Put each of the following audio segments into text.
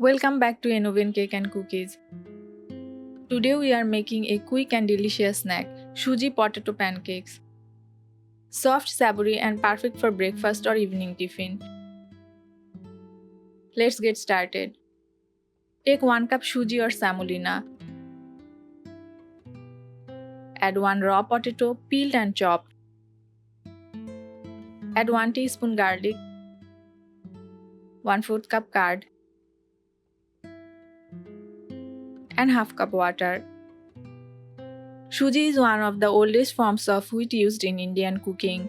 Welcome back to Oven Cake and Cookies. Today we are making a quick and delicious snack, Suji Potato Pancakes. Soft, savory and perfect for breakfast or evening tiffin. Let's get started. Take 1 cup Suji or Semolina. Add 1 raw potato, peeled and chopped. Add 1 teaspoon garlic, 1/4 cup curd, and half cup water. Suji is one of the oldest forms of wheat used in Indian cooking.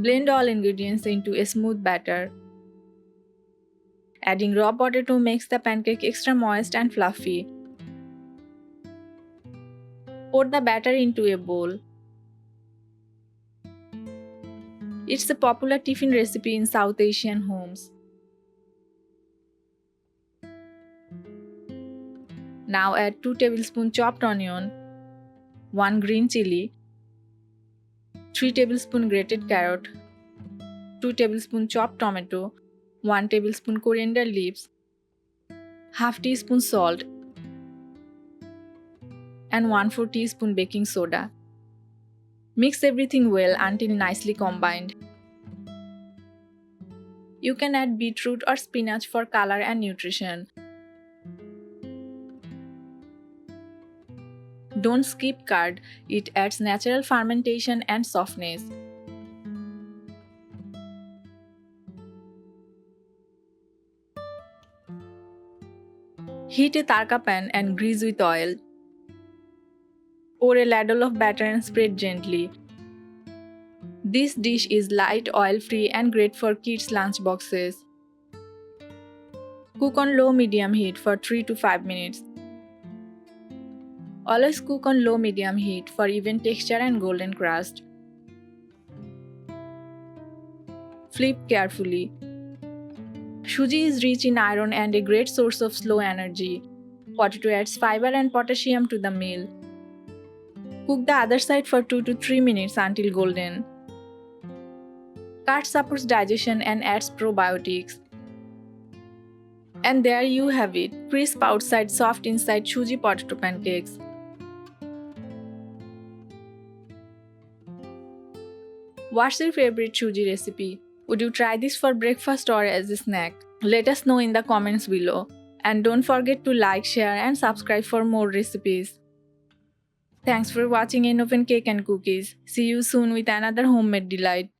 Blend all ingredients into a smooth batter. Adding raw potato makes the pancake extra moist and fluffy. Pour the batter into a bowl. It's a popular tiffin recipe in South Asian homes. Now add 2 tablespoons chopped onion, 1 green chilli, 3 tablespoons grated carrot, 2 tablespoons chopped tomato, 1 tablespoon coriander leaves, half teaspoon salt, and 1/4 teaspoon baking soda. Mix everything well until nicely combined. You can add beetroot or spinach for color and nutrition. Don't skip curd, it adds natural fermentation and softness. Heat a Tarka pan and grease with oil. Pour a ladle of batter and spread gently. This dish is light, oil-free and great for kids' lunch boxes. Cook on low-medium heat for 3 to 5 minutes. Always cook on low-medium heat for even texture and golden crust. Flip carefully. Suji is rich in iron and a great source of slow energy. Potato adds fiber and potassium to the meal. Cook the other side for 2 to 3 minutes until golden. Curd supports digestion and adds probiotics. And there you have it, crisp outside, soft inside Suji potato pancakes. What's your favorite Suji recipe? Would you try this for breakfast or as a snack? Let us know in the comments below. And don't forget to like, share and subscribe for more recipes. Thanks for watching Oven Cake and Cookies. See you soon with another homemade delight.